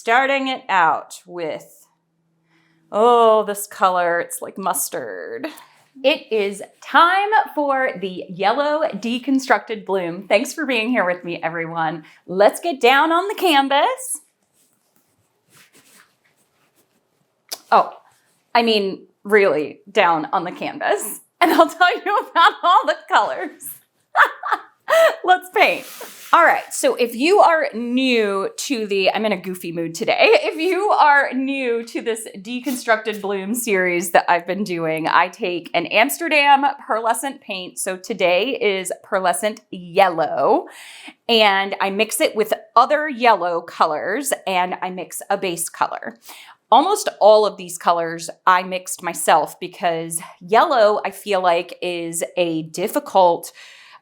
starting it out with, oh, this color, it's like mustard. It is time for the yellow deconstructed bloom. Thanks for being here with me, everyone. Let's get down on the canvas. Oh, I mean, really down on the canvas. And I'll tell you about all the colors. Let's paint. All right, so if you are new to I'm in a goofy mood today. If you are new to this deconstructed bloom series that I've been doing, I take an Amsterdam pearlescent paint. So today is pearlescent yellow, and I mix it with other yellow colors, and I mix a base color. Almost all of these colors I mixed myself because yellow, I feel like, is a difficult,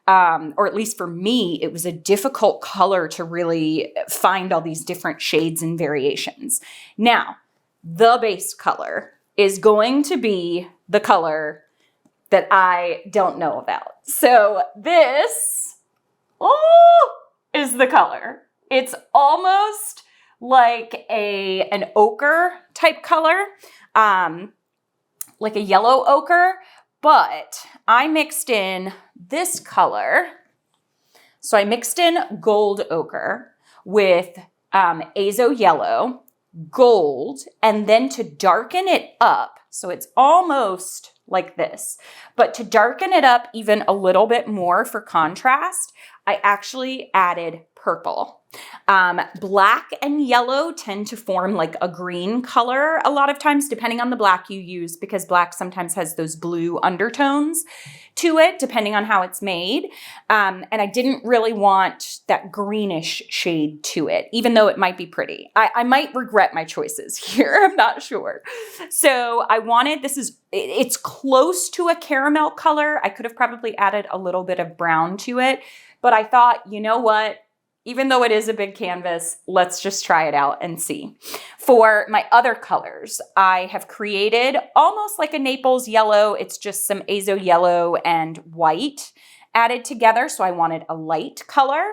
or at least for me, it was a difficult color to really find all these different shades and variations. Now, the base color is going to be the color that I don't know about. So this, is the color. It's almost like an ochre type color, like a yellow ochre, but I mixed in this color. So I mixed in gold ochre with azo yellow, gold, and then to darken it up, so it's almost like this, but to darken it up even a little bit more for contrast, I actually added purple. Black and yellow tend to form like a green color a lot of times, depending on the black you use, because black sometimes has those blue undertones to it, depending on how it's made. And I didn't really want that greenish shade to it, even though it might be pretty. I might regret my choices here. I'm not sure. So I wanted, it's close to a caramel color. I could have probably added a little bit of brown to it, but I thought, you know what? Even though it is a big canvas, let's just try it out and see. For my other colors, I have created almost like a Naples yellow. It's just some azo yellow and white added together. So I wanted a light color.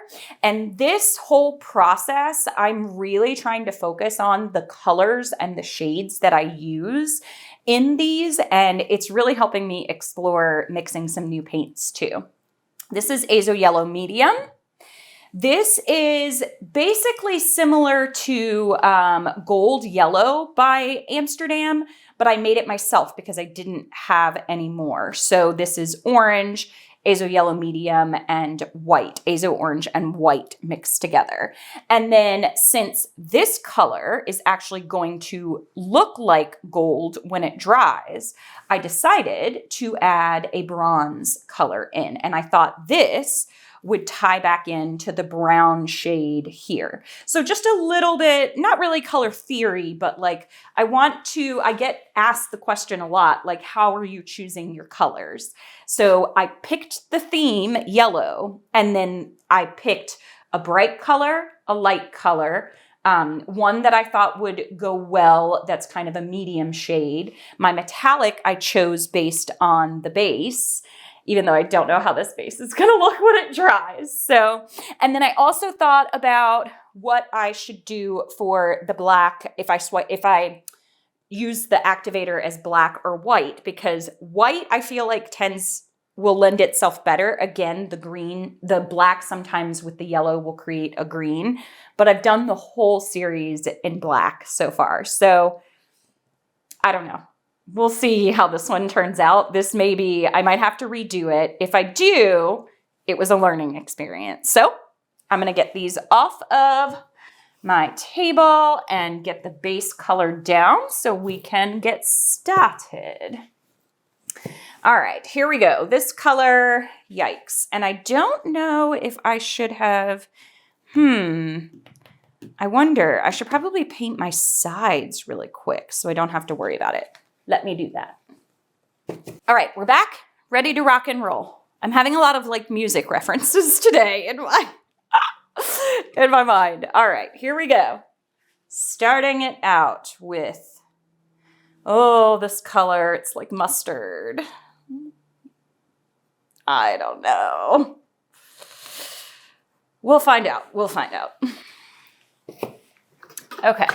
And this whole process, I'm really trying to focus on the colors and the shades that I use in these. And it's really helping me explore mixing some new paints too. This is azo yellow medium. This is basically similar to Gold Yellow by Amsterdam, but I made it myself because I didn't have any more. So this is orange, azo yellow medium, and white, azo orange and white mixed together. And then since this color is actually going to look like gold when it dries, I decided to add a bronze color in. And I thought this would tie back into the brown shade here. So just a little bit, not really color theory, but like I get asked the question a lot, like, how are you choosing your colors? So I picked the theme yellow, and then I picked a bright color, a light color, one that I thought would go well, that's kind of a medium shade. My metallic I chose based on the base, even though I don't know how this base is going to look when it dries. So, and then I also thought about what I should do for the black if I use the activator as black or white, because white I feel like will lend itself better. Again, the black sometimes with the yellow will create a green, but I've done the whole series in black so far. So I don't know. We'll see how this one turns out. I might have to redo it. If I do, it was a learning experience. So I'm going to get these off of my table and get the base color down so we can get started. All right, here we go. This color, yikes. And I don't know if I should have, I wonder, I should probably paint my sides really quick so I don't have to worry about it. Let me do that. All right, we're back, ready to rock and roll. I'm having a lot of like music references today in my mind. All right, here we go. Starting it out with, this color, it's like mustard. I don't know. We'll find out. Okay,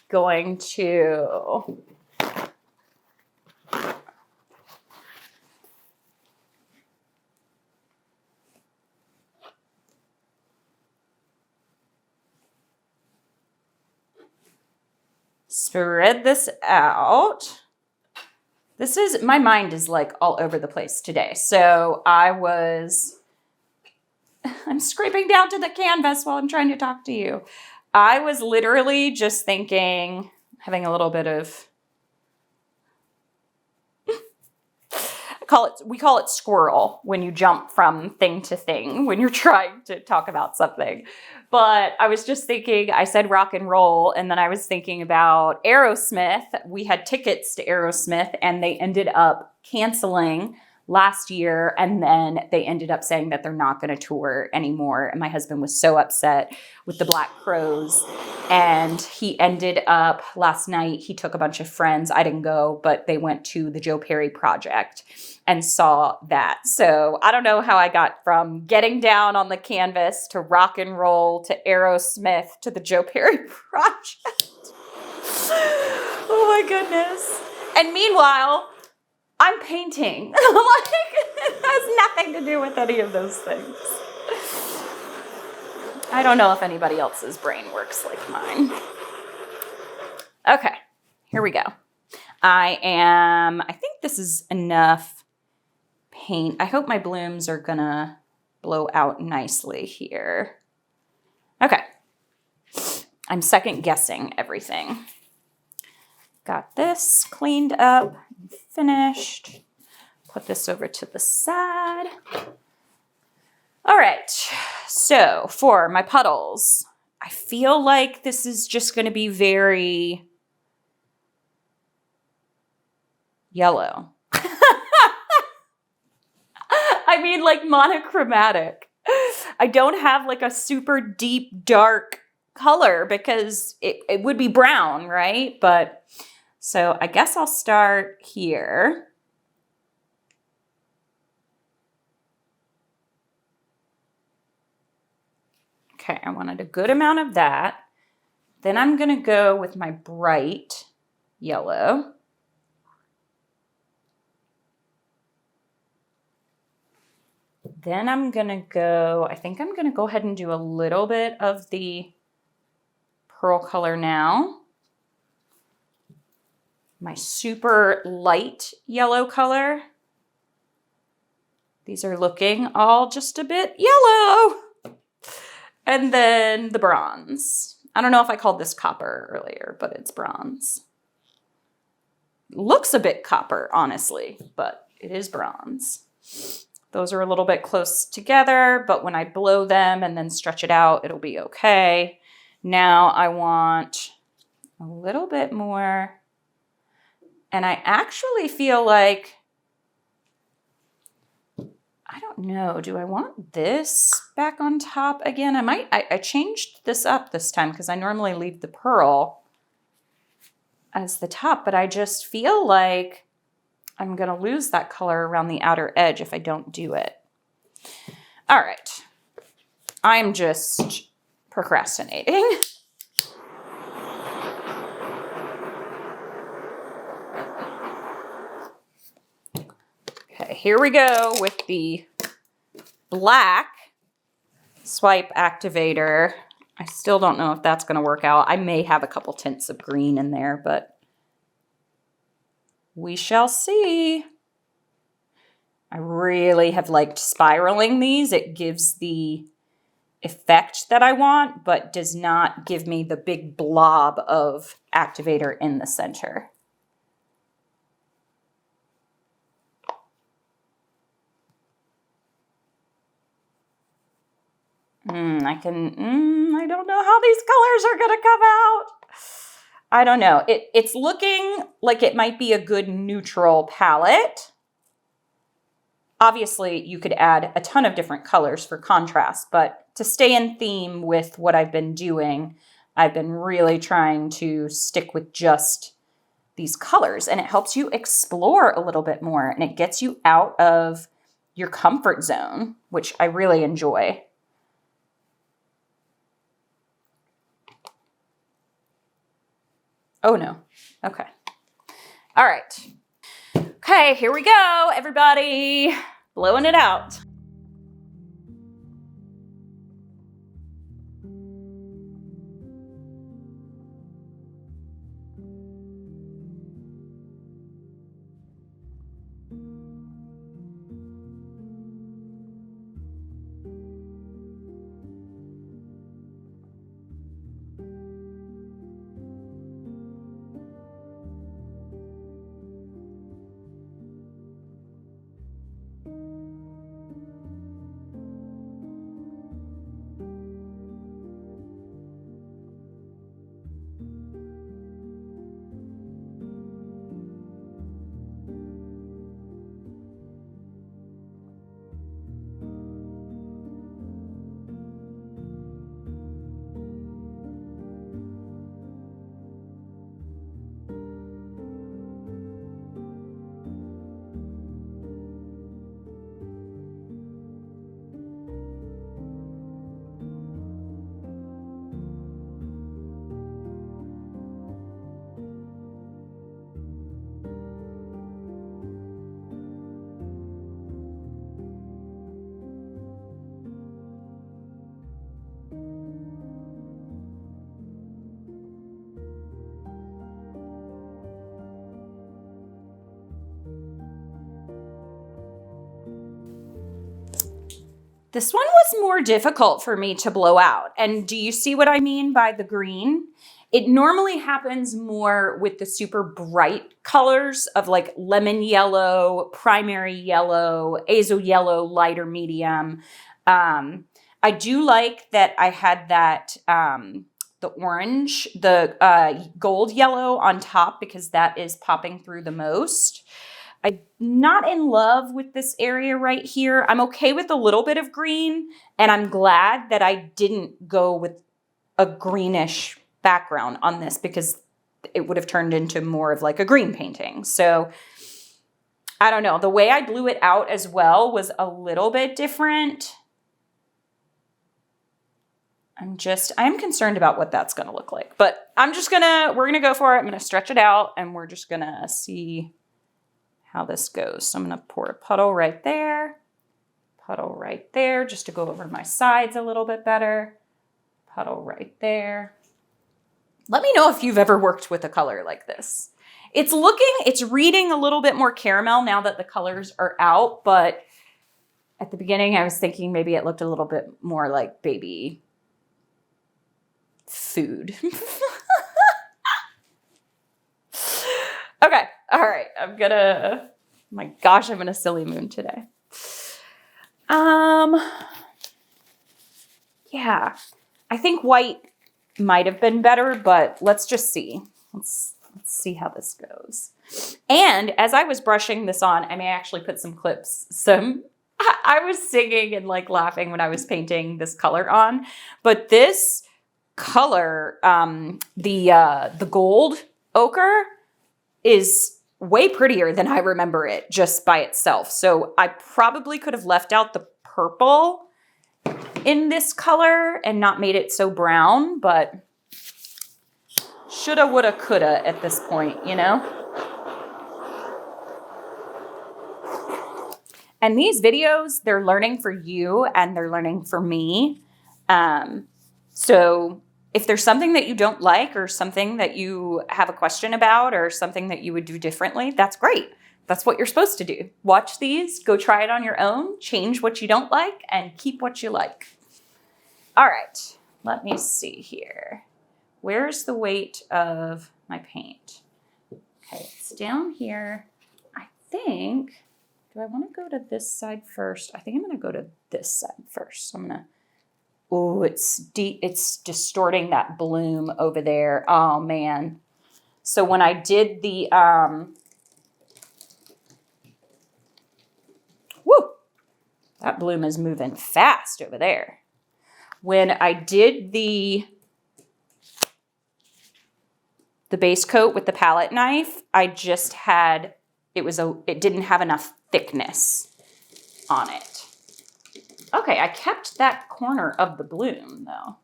going to spread this out. My mind is like all over the place today. So I'm scraping down to the canvas while I'm trying to talk to you. I was literally just thinking, having a little bit of, we call it squirrel when you jump from thing to thing when you're trying to talk about something. But I was just thinking, I said rock and roll, and then I was thinking about Aerosmith. We had tickets to Aerosmith, and they ended up canceling last year, and then they ended up saying that they're not going to tour anymore. And my husband was so upset with the Black Crowes, and he ended up last night, he took a bunch of friends. I didn't go, but they went to the Joe Perry Project and saw that. So I don't know how I got from getting down on the canvas to rock and roll to Aerosmith to the Joe Perry Project. Oh my goodness. And meanwhile, I'm painting. Like, it has nothing to do with any of those things. I don't know if anybody else's brain works like mine. Okay, here we go. I think this is enough paint. I hope my blooms are gonna blow out nicely here. Okay. I'm second guessing everything. Got this cleaned up, finished. Put this over to the side. All right. So for my puddles, I feel like this is just going to be very yellow. I mean, like monochromatic. I don't have like a super deep, dark color because it would be brown, right? But so I guess I'll start here. Okay, I wanted a good amount of that. Then I'm going to go with my bright yellow. Then I'm going to go, I think I'm going to go ahead and do a little bit of the pearl color now. My super light yellow color. These are looking all just a bit yellow. And then the bronze. I don't know if I called this copper earlier, but it's bronze. Looks a bit copper, honestly, but it is bronze. Those are a little bit close together, but when I blow them and then stretch it out, it'll be okay. Now I want a little bit more. And I actually feel like, I don't know, do I want this back on top again? I changed this up this time because I normally leave the pearl as the top, but I just feel like I'm going to lose that color around the outer edge if I don't do it. All right. I'm just procrastinating. Okay, here we go with the black swipe activator. I still don't know if that's going to work out. I may have a couple tints of green in there, but we shall see. I really have liked spiraling these. It gives the effect that I want, but does not give me the big blob of activator in the center. I don't know how these colors are going to come out. I don't know. It's looking like it might be a good neutral palette. Obviously, you could add a ton of different colors for contrast, but to stay in theme with what I've been doing, I've been really trying to stick with just these colors, and it helps you explore a little bit more, and it gets you out of your comfort zone, which I really enjoy. Oh no. Okay. All right. Okay, here we go, everybody. Blowing it out. This one was more difficult for me to blow out. And do you see what I mean by the green? It normally happens more with the super bright colors of like lemon yellow, primary yellow, azo yellow, light or medium. I do like that I had that, the orange, the gold yellow on top because that is popping through the most. I'm not in love with this area right here. I'm okay with a little bit of green, and I'm glad that I didn't go with a greenish background on this because it would have turned into more of like a green painting. So I don't know. The way I blew it out as well was a little bit different. I'm concerned about what that's going to look like, but we're going to go for it. I'm going to stretch it out and we're just going to see how this goes. So I'm going to pour a puddle right there, just to go over my sides a little bit better. Puddle right there. Let me know if you've ever worked with a color like this. It's reading a little bit more caramel now that the colors are out, but at the beginning I was thinking maybe it looked a little bit more like baby food. Okay. All right. My gosh, I'm in a silly mood today. Yeah, I think white might have been better, but let's just see. Let's see how this goes. And as I was brushing this on, I may actually put some clips. I was singing and like laughing when I was painting this color on, but this color, the gold ochre, is way prettier than I remember it just by itself. So I probably could have left out the purple in this color and not made it so brown, but shoulda, woulda, coulda at this point, you know? And these videos, they're learning for you and they're learning for me. So if there's something that you don't like or something that you have a question about or something that you would do differently, that's great. That's what you're supposed to do. Watch these, go try it on your own, change what you don't like, and keep what you like. All right, let me see here. Where's the weight of my paint? Okay, it's down here. I think, do I want to go to this side first? I think I'm going to go to this side first. So I'm going to, oh, it's distorting that bloom over there. Oh, man. So when I did the, that bloom is moving fast over there. When I did the base coat with the palette knife, I just had, it didn't have enough thickness on it. Okay, I kept that corner of the bloom though.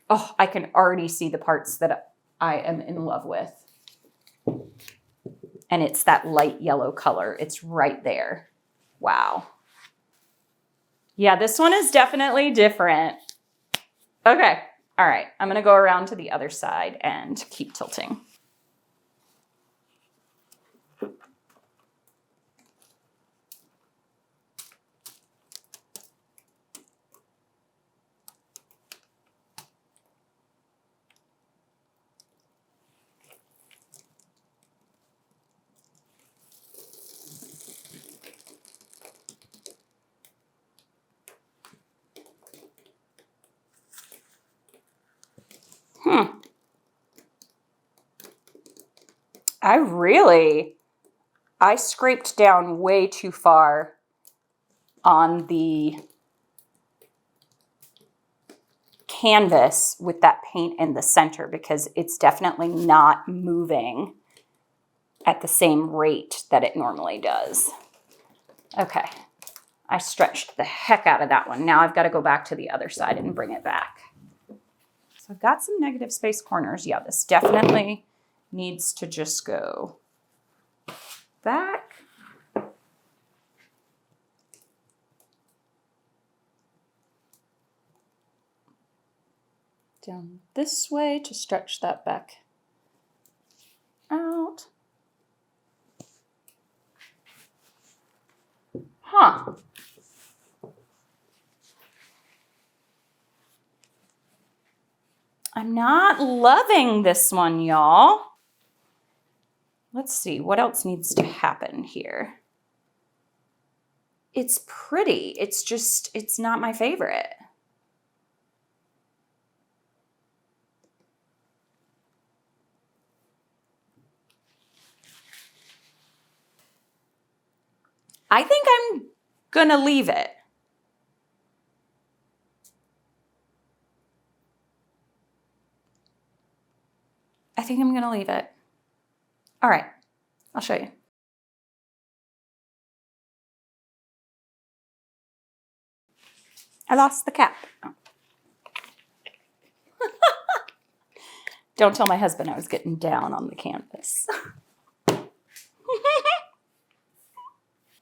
Oh, I can already see the parts that I am in love with. And it's that light yellow color. It's right there. Wow. Yeah, this one is definitely different. Okay. All right. I'm going to go around to the other side and keep tilting. I scraped down way too far on the canvas with that paint in the center because it's definitely not moving at the same rate that it normally does. Okay, I stretched the heck out of that one. Now I've got to go back to the other side and bring it back. So I've got some negative space corners. Yeah, this definitely needs to just go back. Down this way to stretch that back out. Huh. I'm not loving this one, y'all. Let's see, what else needs to happen here? It's pretty. It's just, it's not my favorite. I think I'm gonna leave it. I think I'm gonna leave it. All right, I'll show you. I lost the cap. Oh. Don't tell my husband I was getting down on the canvas.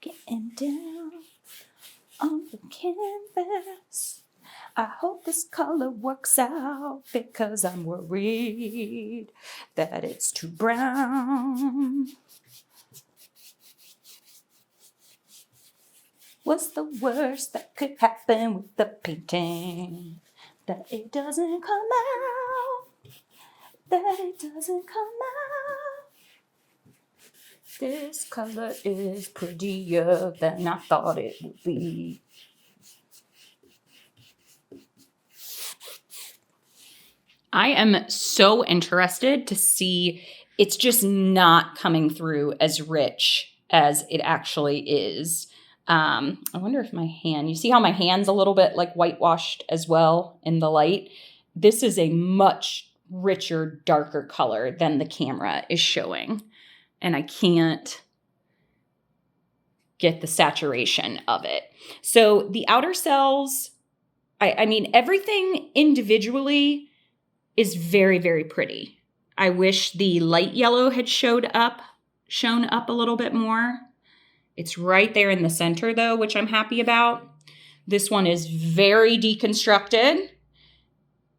Getting down on the canvas. I hope this color works out because I'm worried that it's too brown. What's the worst that could happen with the painting? That it doesn't come out. That it doesn't come out. This color is prettier than I thought it would be. I am so interested to see, it's just not coming through as rich as it actually is. I wonder if my hand, you see how my hand's a little bit like whitewashed as well in the light? This is a much richer, darker color than the camera is showing. And I can't get the saturation of it. So the outer cells, I mean, everything individually is very, very pretty. I wish the light yellow had shown up a little bit more. It's right there in the center though, which I'm happy about. This one is very deconstructed.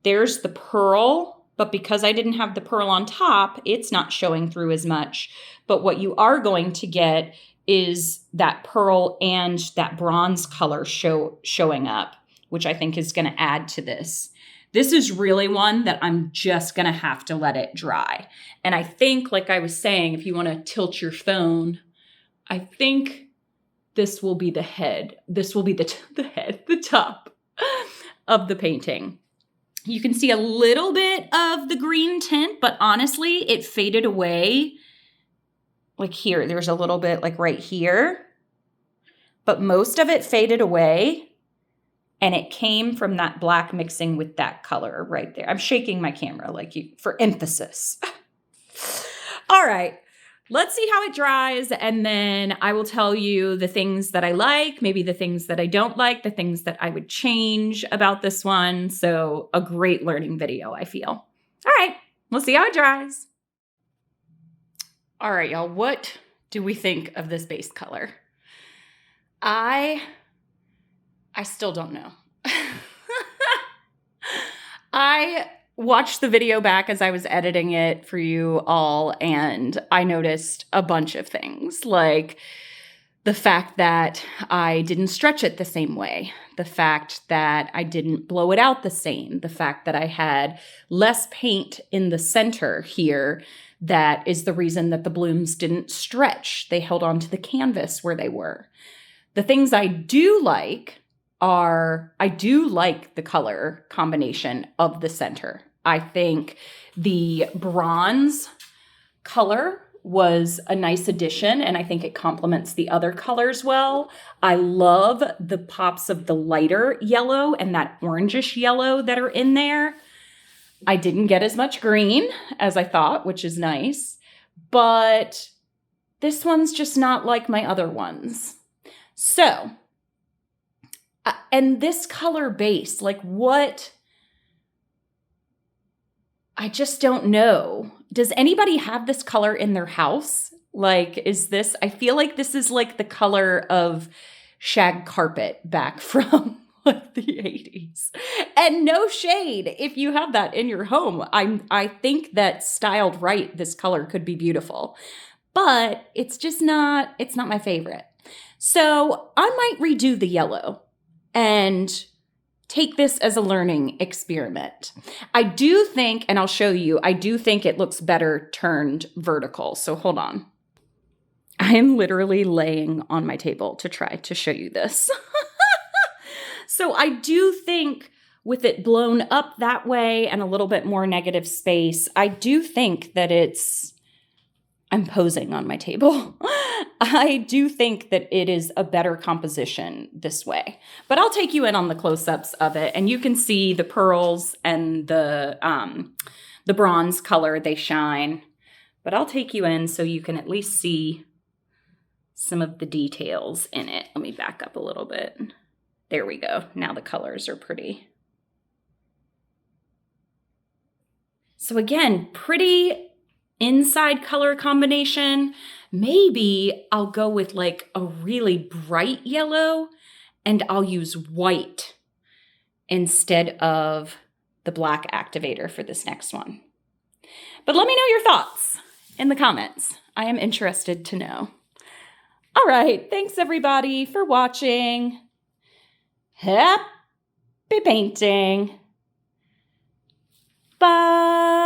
There's the pearl, but because I didn't have the pearl on top, it's not showing through as much. But what you are going to get is that pearl and that bronze color showing up, which I think is going to add to this. This is really one that I'm just going to have to let it dry. And I think, like I was saying, if you want to tilt your phone, I think this will be the head. This will be the top of the painting. You can see a little bit of the green tint, but honestly, it faded away. Like here, there's a little bit like right here, but most of it faded away. And it came from that black mixing with that color right there. I'm shaking my camera like you for emphasis. All right, let's see how it dries. And then I will tell you the things that I like, maybe the things that I don't like, the things that I would change about this one. So a great learning video, I feel. All right, We'll see how it dries. All right, y'all, what do we think of this base color? I still don't know. I watched the video back as I was editing it for you all, and I noticed a bunch of things, like the fact that I didn't stretch it the same way, the fact that I didn't blow it out the same, the fact that I had less paint in the center here. That is the reason that the blooms didn't stretch. They held on to the canvas where they were. The things I do like I do like the color combination of the center. I think the bronze color was a nice addition, and I think it complements the other colors well. I love the pops of the lighter yellow and that orangish yellow that are in there. I didn't get as much green as I thought, which is nice, but this one's just not like my other ones. So, and this color base, like what? I just don't know. Does anybody have this color in their house? Like, I feel like this is like the color of shag carpet back from like the 80s. And no shade if you have that in your home. I think that styled right, this color could be beautiful, but it's not my favorite. So I might redo the yellow and take this as a learning experiment. I do think, and I'll show you, I do think it looks better turned vertical. So hold on. I am literally laying on my table to try to show you this. So I do think with it blown up that way and a little bit more negative space, I do think that I'm posing on my table. I do think that it is a better composition this way. But I'll take you in on the close-ups of it, and you can see the pearls and the bronze color, they shine. But I'll take you in so you can at least see some of the details in it. Let me back up a little bit. There we go. Now the colors are pretty. So again, pretty inside color combination. Maybe I'll go with like a really bright yellow and I'll use white instead of the black activator for this next one. But let me know your thoughts in the comments. I am interested to know. All right. Thanks everybody for watching. Happy painting. Bye.